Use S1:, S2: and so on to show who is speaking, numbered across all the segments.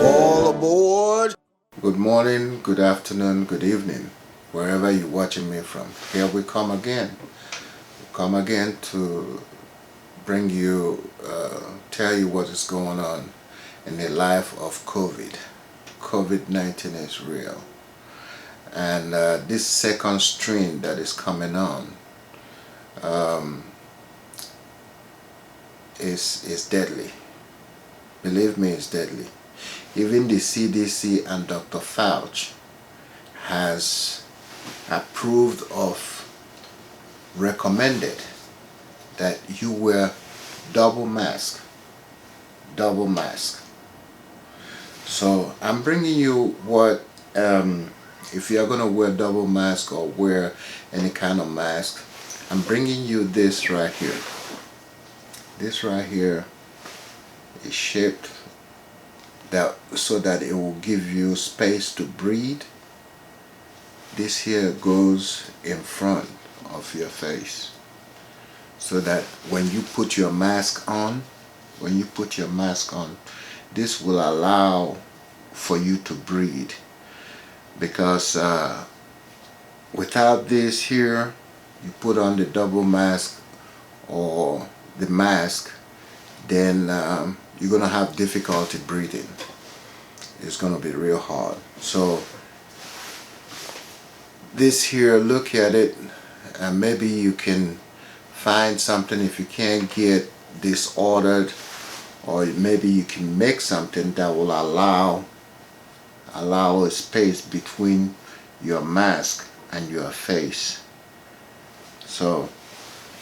S1: All aboard! Good morning, good afternoon, good evening, wherever you're watching me from. Here we come again. We come again to bring you, tell you what is going on in the life of COVID. COVID-19 is real. And this second strain that is coming on is deadly. Believe me, it's deadly. Even the CDC and Dr. Fauci has approved of, recommended that you wear double mask. So I'm bringing you what, if you're going to wear double mask or wear any kind of mask, I'm bringing you this right here. This right here is shaped that so that it will give you space to breathe. This here goes in front of your face so that when you put your mask on, this will allow for you to breathe, because without this here, you put on the double mask or the mask, then you're gonna have difficulty breathing. It's gonna be real hard. So this here, look at it, and maybe you can find something. If you can't get this ordered, or maybe you can make something that will allow a space between your mask and your face. So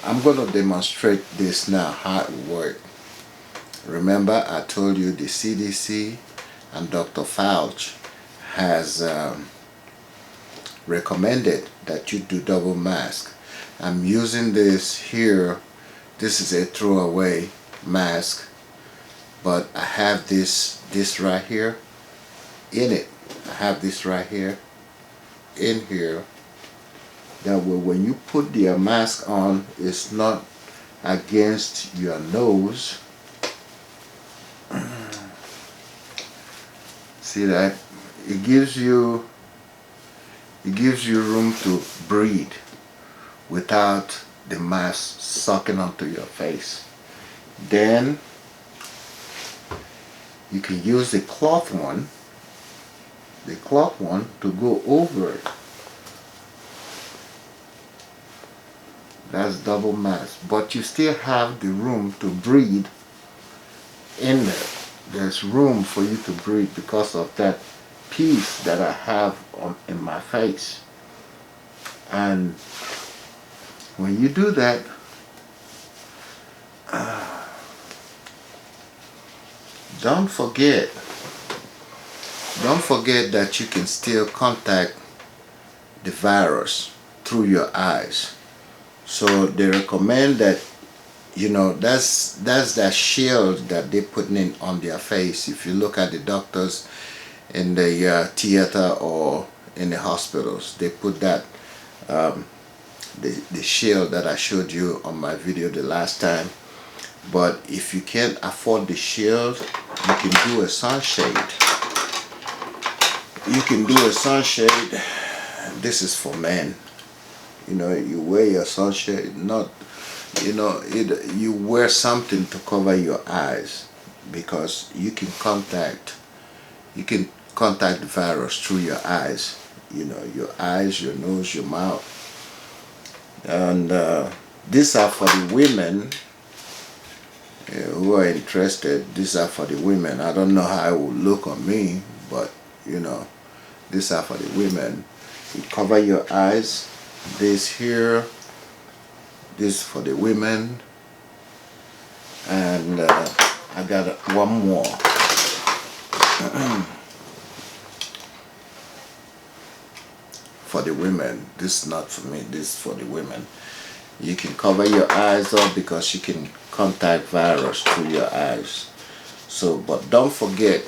S1: I'm going to demonstrate this now, how it works. Remember, I told you the CDC and Dr. Fauci has recommended that you do double mask. I'm using this here. This is a throwaway mask, but I have this right here in it. I have this right here in here. That way when you put the mask on, it's not against your nose. See that? It gives you room to breathe without the mask sucking onto your face. Then you can use the cloth one to go over it. That's double mask, but you still have the room to breathe in there. There's room for you to breathe because of that piece that I have in my face. And when you do that, don't forget that you can still contact the virus through your eyes. So they recommend that, you know, that's that shield that they put in on their face. If you look at the doctors in the theater or in the hospitals, they put that the shield that I showed you on my video the last time. But if you can't afford the shield, you can do a sunshade. This is for men. You know, you wear your sunshade, not, you know, you wear something to cover your eyes, because you can contact the virus through your eyes. You know, your eyes, your nose, your mouth. And these are for the women who are interested. These are for the women. I don't know how it will look on me, but you know, these are for the women. You cover your eyes. This here, this for the women. And I got one more. For the women, this is not for me, this is for the women. You can cover your eyes up because you can contact virus through your eyes. So, but don't forget,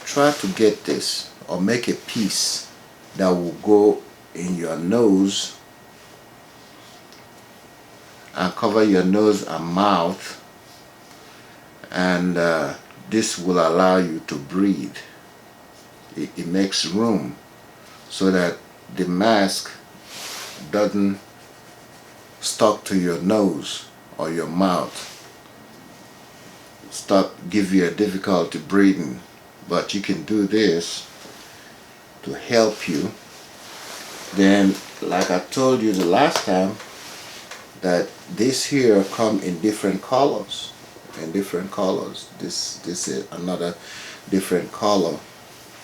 S1: try to get this or make a piece that will go in your nose and cover your nose and mouth, and this will allow you to breathe. It makes room so that the mask doesn't stuck to your nose or your mouth, give you a difficulty breathing. But you can do this to help you. Then, like I told you the last time, that this here come in different colors. This is another different color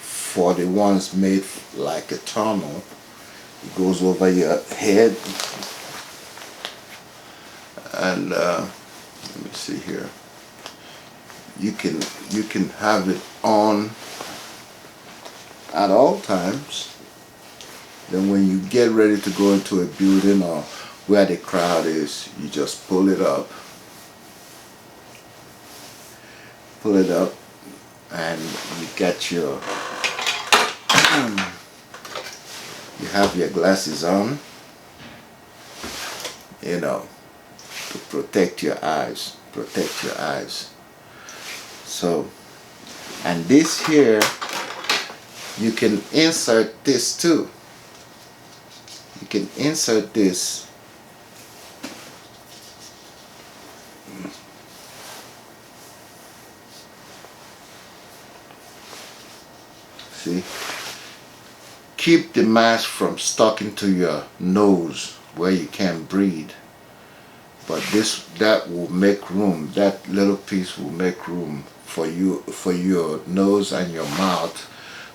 S1: for the ones made like a tunnel. It goes over your head. And let me see here. You can have it on at all times. Then when you get ready to go into a building or where the crowd is, you just pull it up. Pull it up, and you get your you have your glasses on, you know, to protect your eyes. So, and this here, you can insert this too. You can insert this. See? Keep the mask from sticking to your nose where you can't breathe. But that will make room. That little piece will make room for you, for your nose and your mouth,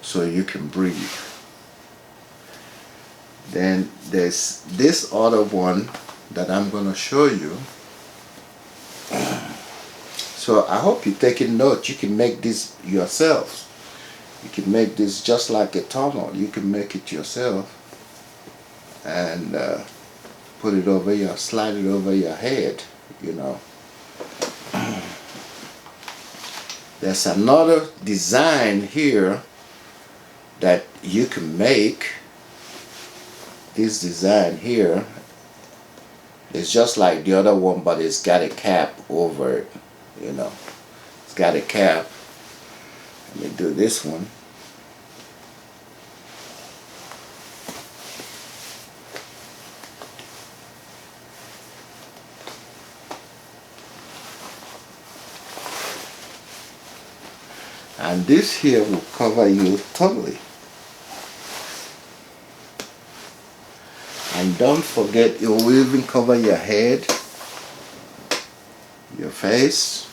S1: so you can breathe. Then there's this other one that I'm going to show you. So I hope you're taking notes. You can make this yourself. You can make this just like a tunnel. You can make it yourself and put it over your, slide it over your head, you know. There's another design here that you can make. This design here is just like the other one, but it's got a cap over it, you know. It's got a cap. Let me do this one. And this here will cover you totally. And don't forget, it will even cover your head, your face.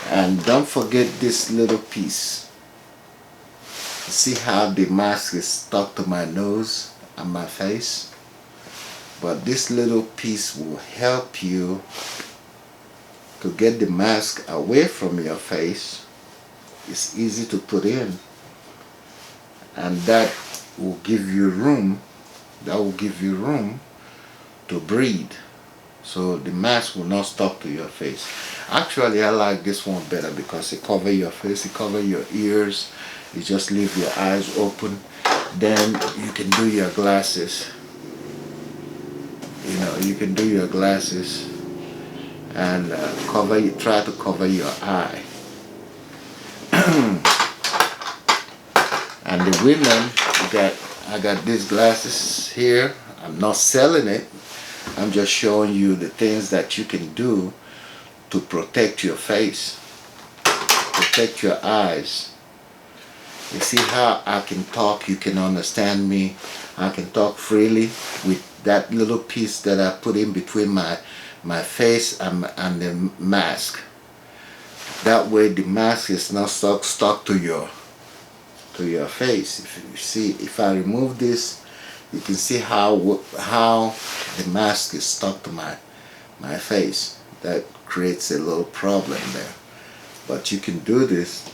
S1: And don't forget this little piece. See how the mask is stuck to my nose and my face? But this little piece will help you to get the mask away from your face. It's easy to put in, and that will give you room. That will give you room to breathe, so the mask will not stuck to your face. Actually, I like this one better because it covers your face, it covers your ears. You just leave your eyes open. Then you can do your glasses. You know, you can do your glasses and try to cover your eye. And the women, I got these glasses here. I'm not selling it. I'm just showing you the things that you can do to protect your face, protect your eyes. You see how I can talk, you can understand me. I can talk freely with that little piece that I put in between my face and the mask. That way the mask is not stuck to your face. If you see, if I remove this, you can see how the mask is stuck to my face. That creates a little problem there. but you can do this.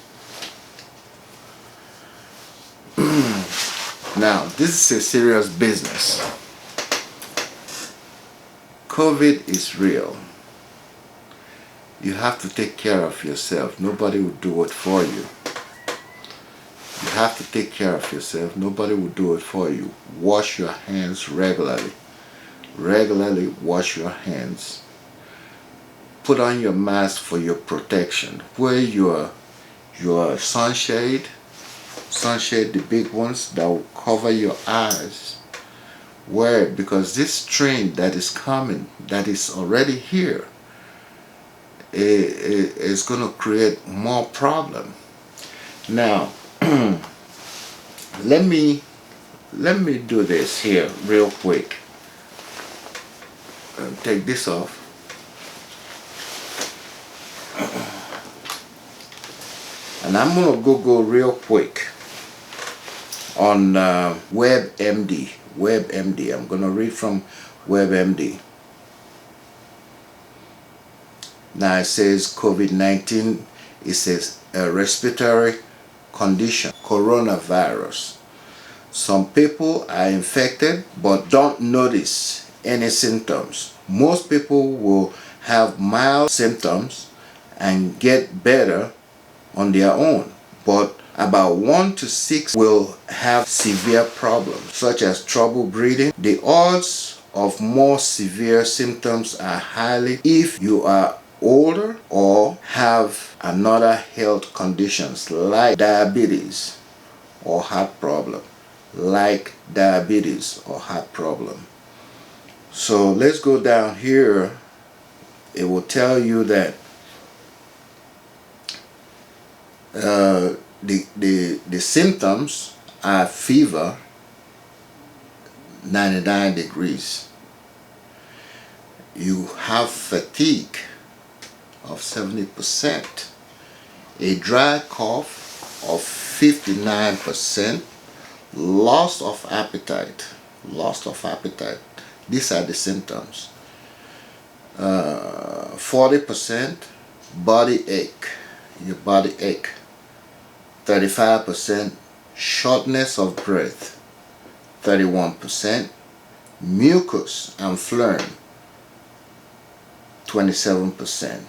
S1: Now, this is a serious business. COVID is real. You have to take care of yourself. Nobody will do it for you. You have to take care of yourself. Nobody will do it for you. Wash your hands regularly. Regularly wash your hands. Put on your mask for your protection. Wear your sunshade, the big ones that will cover your eyes. Wear it, because this strain that is coming, that is already here, is going to create more problem. Now, let me do this here real quick. Take this off. And I'm gonna go real quick on WebMD. WebMD. I'm gonna read from WebMD. Now it says COVID-19 is a respiratory condition, coronavirus. Some people are infected but don't notice any symptoms. Most people will have mild symptoms and get better on their own, but about 1 to 6 will have severe problems such as trouble breathing. The odds of more severe symptoms are highly if you are older or have another health conditions like diabetes or heart problem. So let's go down here. It will tell you that the symptoms are fever 99 degrees. You have fatigue of 70%, a dry cough of 59%, loss of appetite. These are the symptoms. 40% body ache, your body ache. 35% shortness of breath. 31% mucus and phlegm. 27%.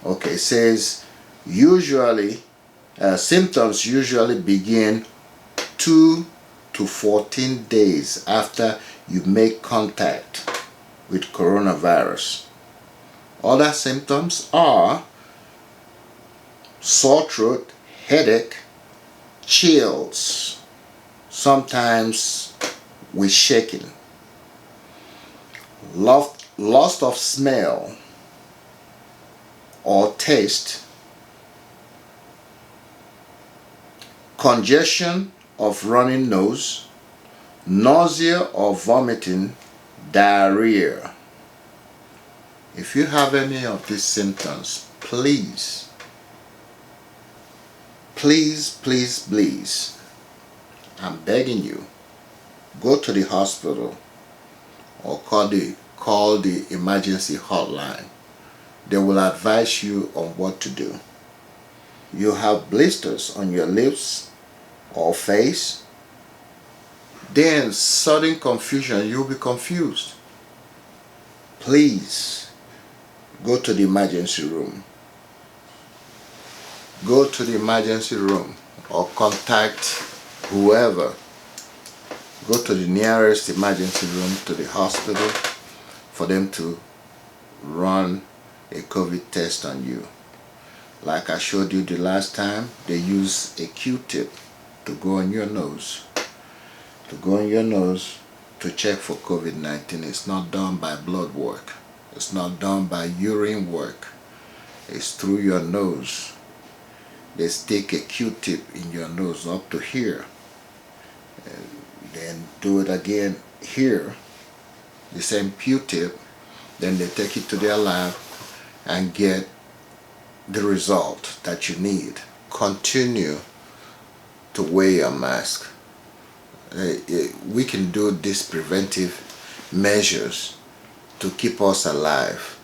S1: Okay, it says usually symptoms usually begin 2 to 14 days after you make contact with coronavirus. Other symptoms are sore throat, headache, chills, sometimes with shaking, loss of smell or taste, congestion of running nose, nausea or vomiting, diarrhea. If you have any of these symptoms, please, I'm begging you, go to the hospital or call the emergency hotline. They will advise you on what to do. You have blisters on your lips or face, then sudden confusion, you'll be confused. Please go to the emergency room. Go to the emergency room or contact whoever. Go to the nearest emergency room to the hospital for them to run a COVID test on you. Like I showed you the last time, they use a Q-tip to go on your nose. To check for COVID-19. It's not done by blood work. It's not done by urine work. It's through your nose. They stick a Q-tip in your nose up to here. And then do it again here. The same Q-tip. Then they take it to their lab and get the result that you need. Continue to wear your mask. We can do these preventive measures to keep us alive.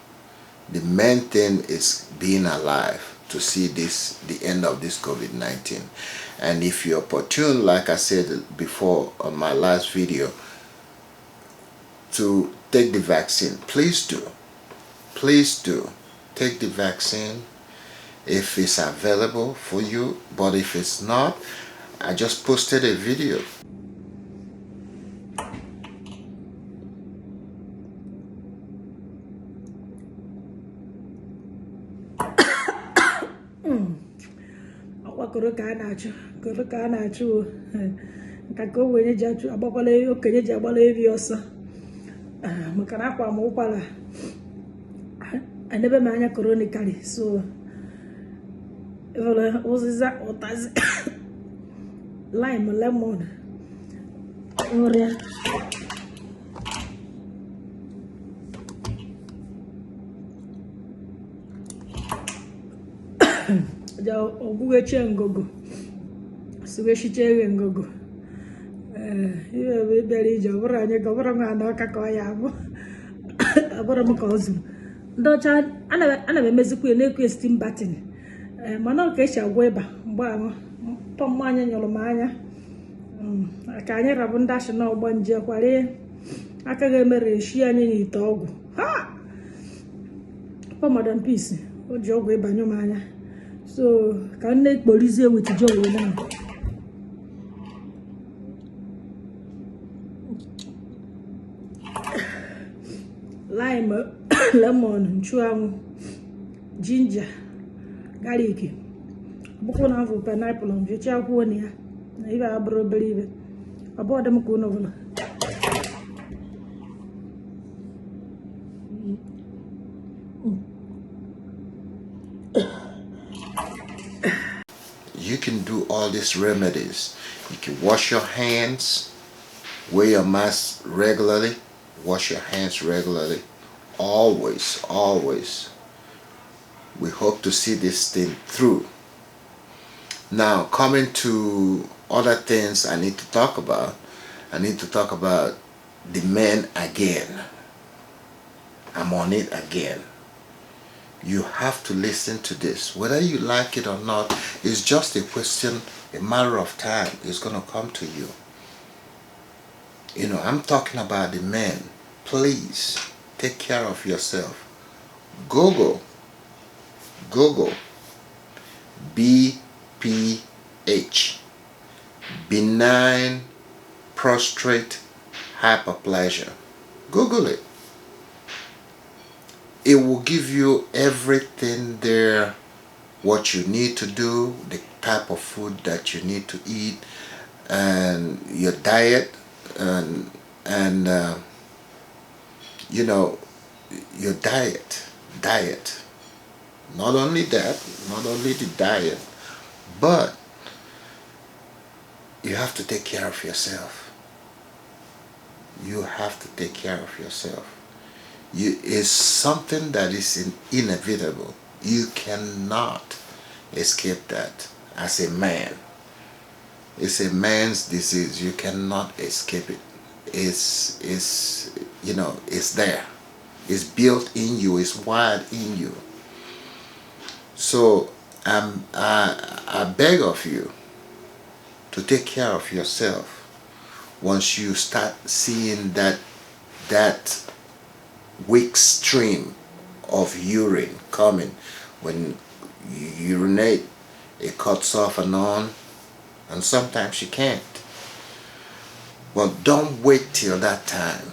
S1: The main thing is being alive, to see the end of this COVID-19. And if you're opportune, like I said before on my last video, to take the vaccine, please do. Please do take the vaccine if it's available for you. But if it's not, I just posted a video.
S2: Koro ka a na-achụ nka ka o were ji achụ agbakwala okenye ji agbala evi ọsọ maka na akwa m ụkwara anebe m anya koronikali so evere ụzịza ụtazi lime lemon nri ja ogwugeche ngogo sugeshiche ngogo iwe bịara ije ọ bụrụ anyị ka ọ bụrụ nwa na ọka ka ọ ya abụ abụrụ m ka ọ zuru ndị ọcha ana m emezikwa ya na-ekwu steam batin mana ọ ka esi agwọ ịba mgbe ahụ pọm anyị nyụrụ m anya ka anyị rabụ ndị ashị na ọgbọ nje kwara aka ga-emere eshi anyị n'ite ọgwụ ha pọ madam peace o ji ọgwụ ịba nyụ m anya so ka m na-ekporizie wetije owe na lime lemon nchuanwụ ginger garlic bụkwa na avụ pineapple mjechi akwụkwọ na ya na ibe abụrụ obere ibe abụọ dị m ka unu ọbụla
S1: You can do all these remedies. You can wash your hands, wear your mask regularly, wash your hands regularly, always, always. We hope to see this thing through. Now, coming to other things I need to talk about, I need to talk about the men again. I'm on it again. You have to listen to this. Whether you like it or not, it's just a question, a matter of time. It's going to come to you. You know, I'm talking about the men. Please, take care of yourself. Google BPH, benign prostrate hyperplasia. Google it. It will give you everything there, what you need to do, the type of food that you need to eat, and your diet, and you know, your diet. Not only that, not only the diet, but you have to take care of yourself. You have to take care of yourself. It's something that is inevitable. You cannot escape that as a man. It's a man's disease. You cannot escape it. It's you know, it's there. It's built in you. It's wired in you. So I beg of you to take care of yourself. Once you start seeing that weak stream of urine coming, when you urinate, it cuts off and on, and sometimes you can't. Well, don't wait till that time.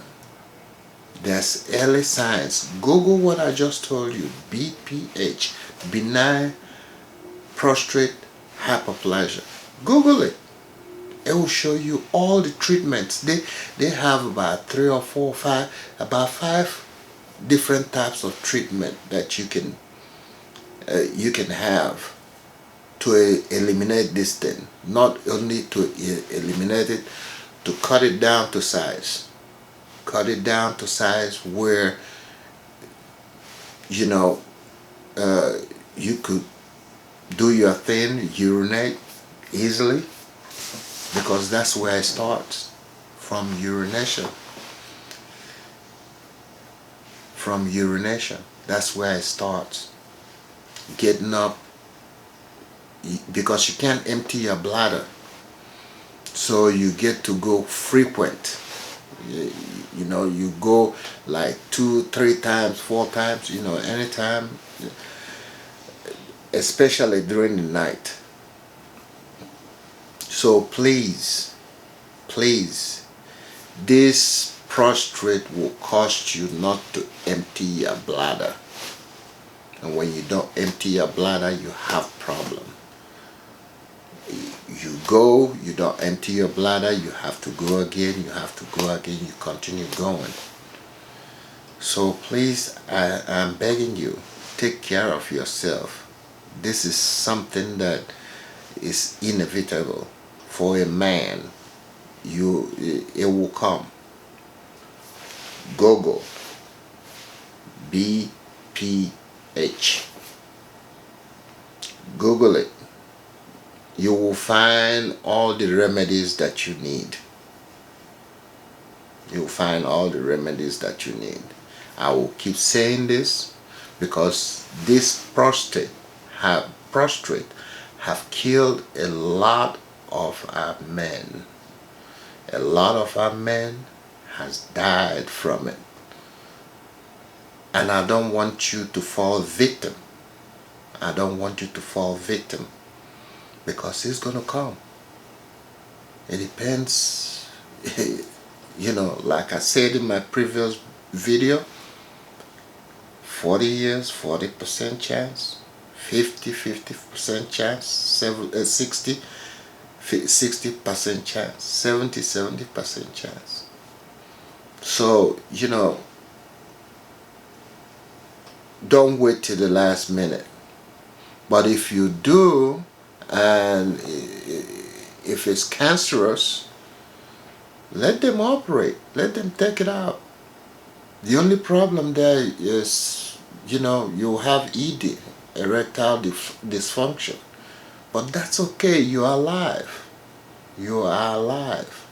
S1: There's early signs. Google what I just told you, BPH, benign prostrate hyperplasia. Google it. It will show you all the treatments. They have about 3 or 4 or 5, about 5 different types of treatment that you can have to eliminate this thing. Not only to eliminate it, to cut it down to size. Cut it down to size where, you know, you could do your thing, urinate easily, because that's where it starts, from urination. From urination, that's where it starts. Getting up because you can't empty your bladder. So you get to go frequent. You know, you go like 2, 3 times, 4 times, you know, anytime, especially during the night. So please, please, this prostrate will cost you not to empty your bladder. And when you don't empty your bladder, you have problem. You go, you don't empty your bladder, you have to go again, you have to go again, you continue going. So please, I'm begging you, take care of yourself. This is something that is inevitable for a man. It will come. Google BPH. Google it. You will find all the remedies that you need. You'll find all the remedies that you need. I will keep saying this because this prostrate have killed a lot of our men. A lot of our men has died from it. And I don't want you to fall victim. I don't want you to fall victim because it's gonna come. It depends. You know, like I said in my previous video, 40 years, 40% chance, 50% chance, 60% chance, 70% chance. So, you know, don't wait till the last minute. But if you do, and if it's cancerous, let them operate. Let them take it out. The only problem there is, you know, you have ED, erectile dysfunction. But that's okay. You are alive. You are alive.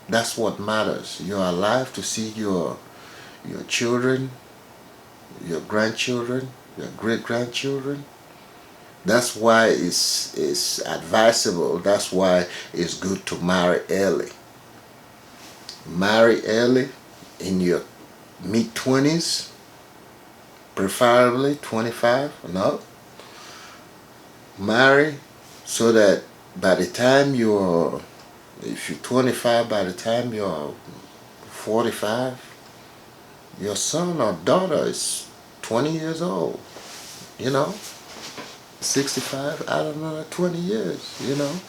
S1: That's what matters. You are alive to see your children, your grandchildren, your great-grandchildren. That's why it's advisable. That's why it's good to marry early. Marry early in your mid-20s, preferably 25 and up. Marry so that by the time if you're 25, by the time you're 45, your son or daughter is 20 years old, you know, 65, I don't know, 20 years, you know.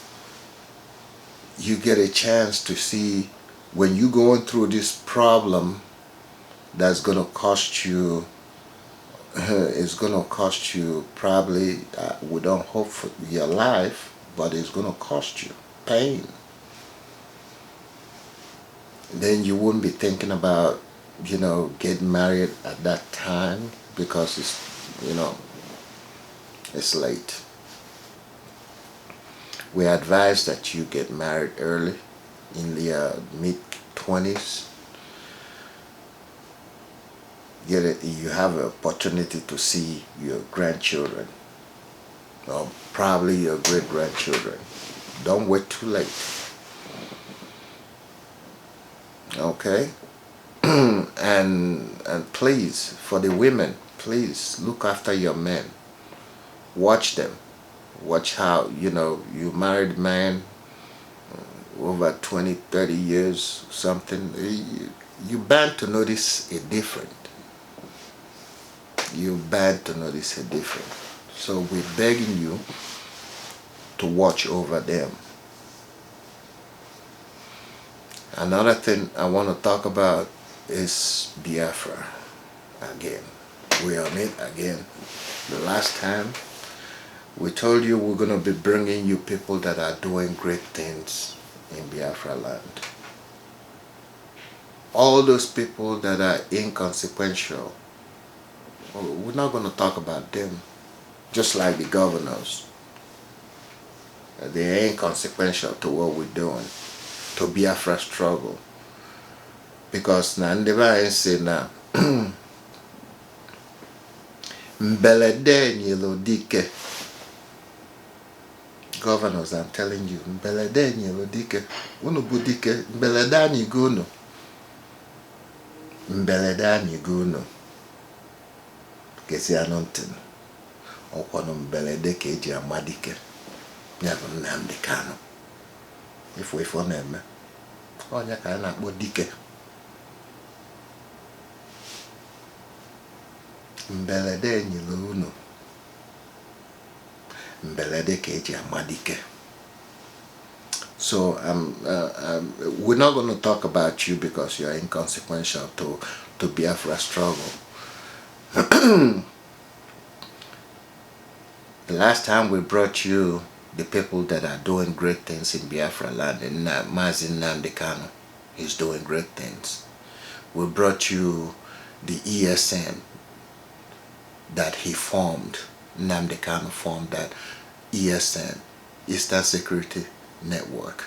S1: You get a chance to see when you're going through this problem that's going to cost you, it's going to cost you probably, we don't hope for your life, but it's going to cost you pain. Then you wouldn't be thinking about, you know, getting married at that time because it's, you know, it's late. We advise that you get married early in your mid-20s. You have an opportunity to see your grandchildren or probably your great-grandchildren. Don't wait too late. Okay? and please, for the women, please look after your men. Watch them. Watch how, you know, you married man over 20, 30 years, something, you bound to notice a different. You're bound to notice a different. So we're begging you to watch over them. Another thing I want to talk about is Biafra again. We're on it again. The last time we told you we're going to be bringing you people that are doing great things in Biafra land. All those people that are inconsequential, we're not going to talk about them, just like the governors. They ain't consequential to what we're doing, to Biafra struggle. Because na ndị be anyị si na mbelede nyelo dike. governors, I'm telling you, mbelede nyelo dike, unu bu dike, mbelede anyị go unu. Mbelede anyị go unu. Kesi anontin. Ọkwọnụ mbelede ka eji ama dike. Ya bụ Nnamdi Kanu. Ifo na-eme. Onye ka a na-akpọ dike. Mbelede nyelo unu. Mbelede ka eji ama dike. So we're not going to talk about you because you're inconsequential to Biafra struggle. The last time we brought you the people that are doing great things in Biafra land, and Mazin Nnamdi Kanu is doing great things. We brought you the ESN that he formed. Nnamdi Kanu formed that ESN, Eastern Security Network,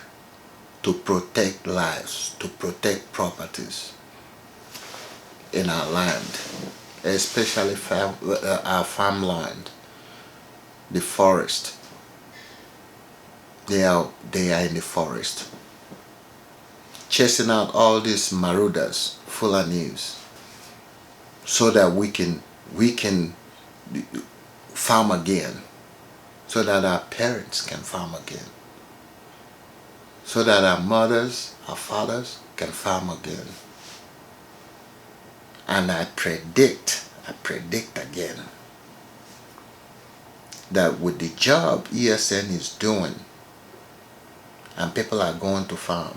S1: to protect lives, to protect properties in our land, especially our farmland, the forest. They are in the forest, chasing out all these marauders, Fulanis, so that we can farm again, so that our parents can farm again, so that our mothers, our fathers can farm again. And I predict again that with the job ESN is doing, and people are going to farm,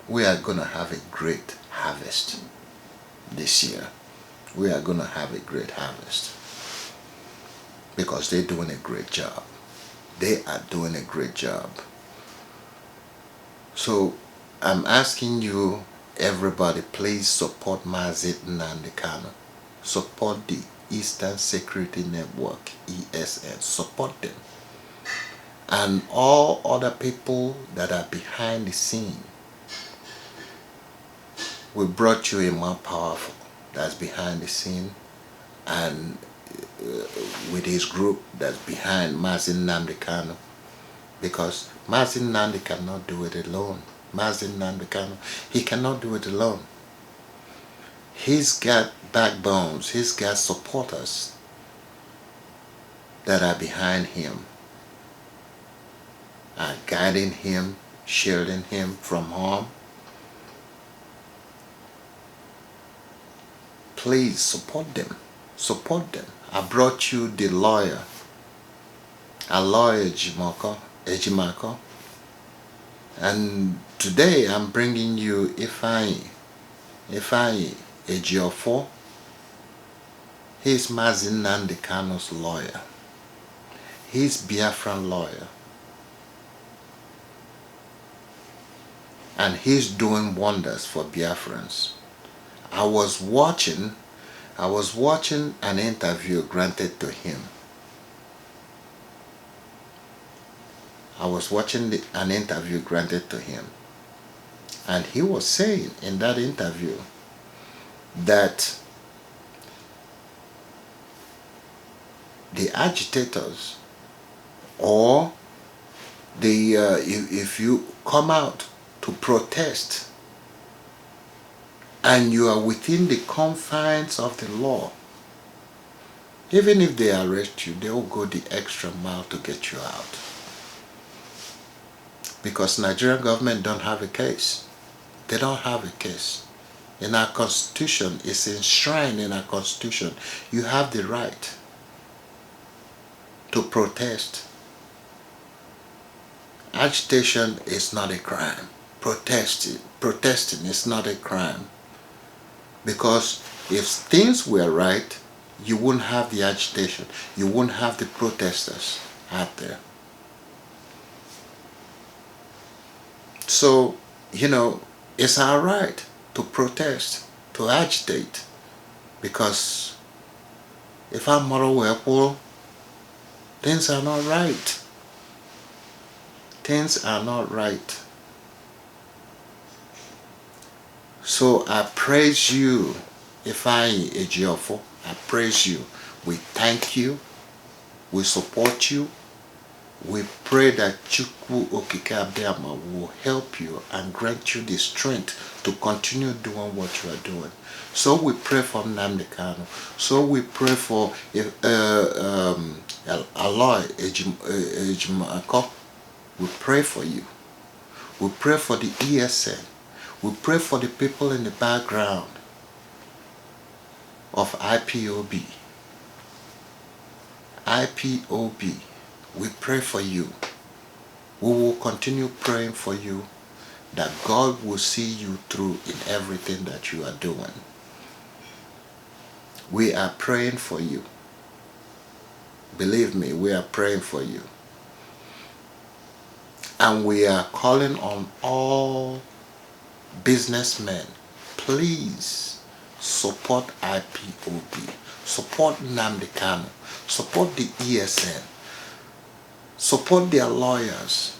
S1: we are going to have a great harvest this year. We are going to have a great harvest because they're doing a great job. They are doing a great job. So I'm asking you, everybody, please support Mazin Nnamdi Kanu. Support the Eastern Security Network, ESN. Support them. And all other people that are behind the scene. We brought you a more powerful that's behind the scene, and with his group that's behind Mazin Nnamdi Kanu, because Mazin Nnamdi cannot do it alone. Mazin Nnamdi Kanu, he cannot do it alone. He's got backbones, he's got supporters that are behind him, are guiding him, shielding him from harm. Please support them. Support them. I brought you the lawyer, a lawyer Ejimako, and today I'm bringing you Ifeanyi Ejiofor. He's Mazin Nnamdi Kanu's lawyer. He's Biafran lawyer, and he's doing wonders for Biafrans. I was watching an interview granted to him. An interview granted to him. And he was saying in that interview that the agitators, or if you come out to protest and you are within the confines of the law, even if they arrest you, they will go the extra mile to get you out. Because Nigerian government don't have a case. They don't have a case. In our constitution, it's enshrined in our constitution, you have the right to protest. Agitation is not a crime. Protesting is not a crime. Because if things were right, you wouldn't have the agitation. You wouldn't have the protesters out there. So, it's our right to protest, to agitate. Because if I'm moral well, things are not right. Things are not right. So I praise you, Ifeanyi Ejiofor. I praise you. We thank you. We support you. We pray that Chukwu Okike Abiyama will help you and grant you the strength to continue doing what you are doing. So we pray for Nnamdi Kanu. So we pray for Aloy Ejimako. We pray for you. We pray for the ESN. We pray for the people in the background of IPOB. IPOB. We pray for you. We will continue praying for you that God will see you through in everything that you are doing. We are praying for you. Believe me, we are praying for you. And we are calling on all businessmen, please support IPOB, support Nnamdi Kanu, support the ESN, support their lawyers.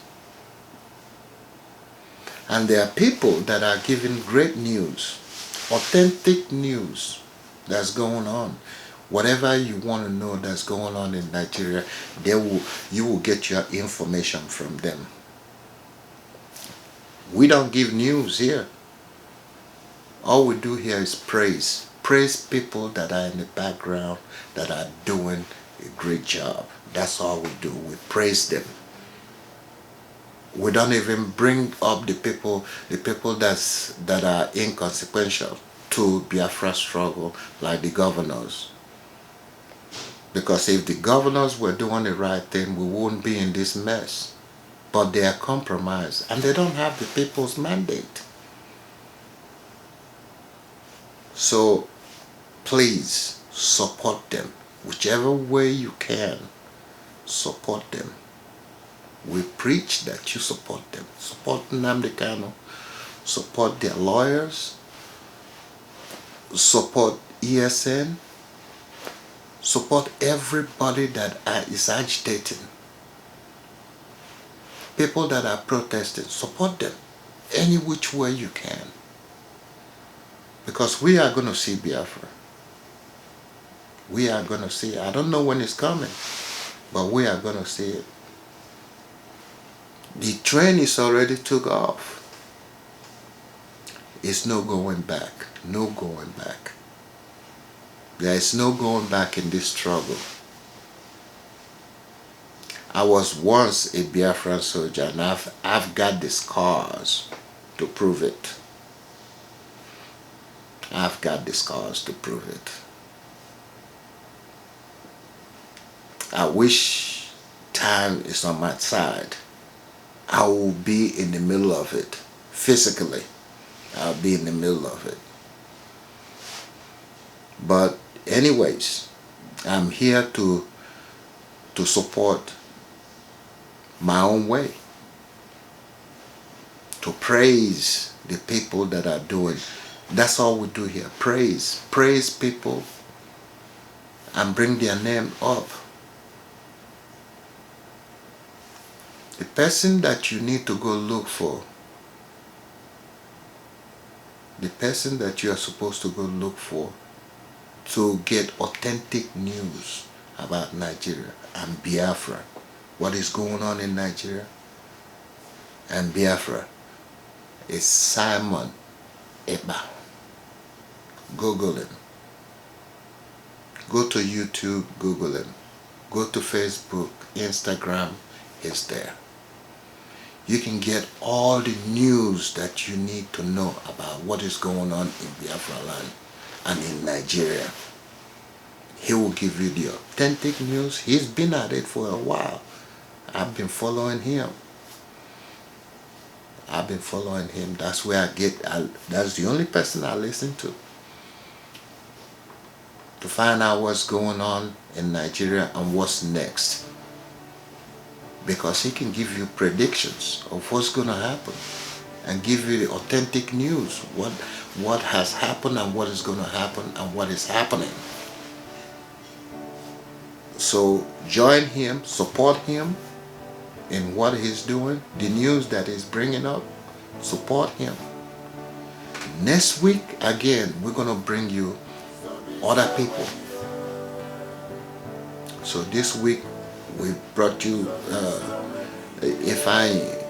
S1: And there are people that are giving great news, authentic news that's going on. Whatever you want to know that's going on in Nigeria, you will get your information from them. We don't give news here. All we do here is praise. Praise people that are in the background that are doing a great job. That's all we do. We praise them. We don't even bring up the people that are inconsequential to Biafra struggle, like the governors. Because if the governors were doing the right thing, we wouldn't be in this mess. But they are compromised and they don't have the people's mandate. So please support them. Whichever way you can, support them. We preach that you support them. Support Nnamdi Kanu. Support their lawyers. Support ESN. Support everybody that is agitating. People that are protesting, support them any which way you can. Because we are going to see Biafra. We are going to see it. I don't know when it's coming, but we are going to see it. The train is already took off. It's no going back. No going back. There is no going back in this struggle. I was once a Biafran soldier and I've got the scars to prove it. I've got the scars to prove it. I wish time is on my side. I will be in the middle of it. Physically, I'll be in the middle of it. But anyways, I'm here to support my own way, to praise the people that are doing. That's all we do here. Praise people and bring their name up. The person that you need to go look for, the person that you are supposed to go look for to get authentic news about Nigeria and Biafra, what is going on in Nigeria and Biafra, is Simon Ekpa. Google him. Go to YouTube, Google him. Go to Facebook, Instagram, he's there. You can get all the news that you need to know about what is going on in Biafra land and in Nigeria. He will give you the authentic news. He's been at it for a while. I've been following him. That's where that's the only person I listen to find out what's going on in Nigeria and what's next. Because he can give you predictions of what's going to happen and give you the authentic news, what has happened and what is going to happen and what is happening. So join him, support him in what he's doing, the news that he's bringing up, support him. Next week, again, we're going to bring you other people. So this week, We brought you Ifeanyi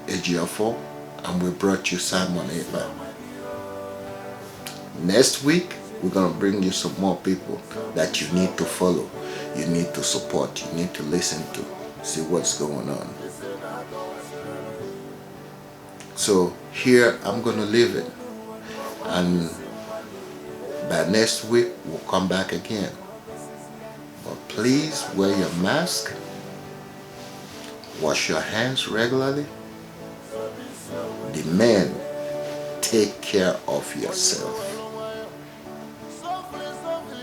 S1: Ejiofor, and we brought you Simon Ekpa. Next week, we're going to bring you some more people that you need to follow, you need to support, you need to listen to, see what's going on. So here, I'm going to leave it. And by next week, we'll come back again. But please wear your mask, wash your hands regularly. The men, take care of yourself.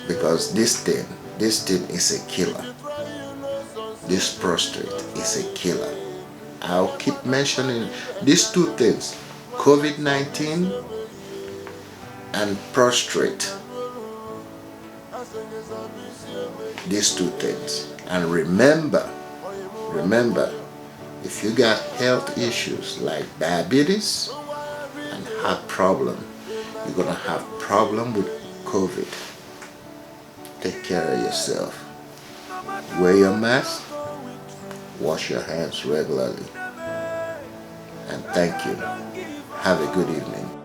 S1: Because this thing is a killer. This prostrate is a killer. I'll keep mentioning these two things, COVID-19 and prostrate. These two things. And remember, if you got health issues like diabetes and heart problem, you're gonna have problem with COVID. Take care of yourself. Wear your mask, wash your hands regularly, and thank you. Have a good evening.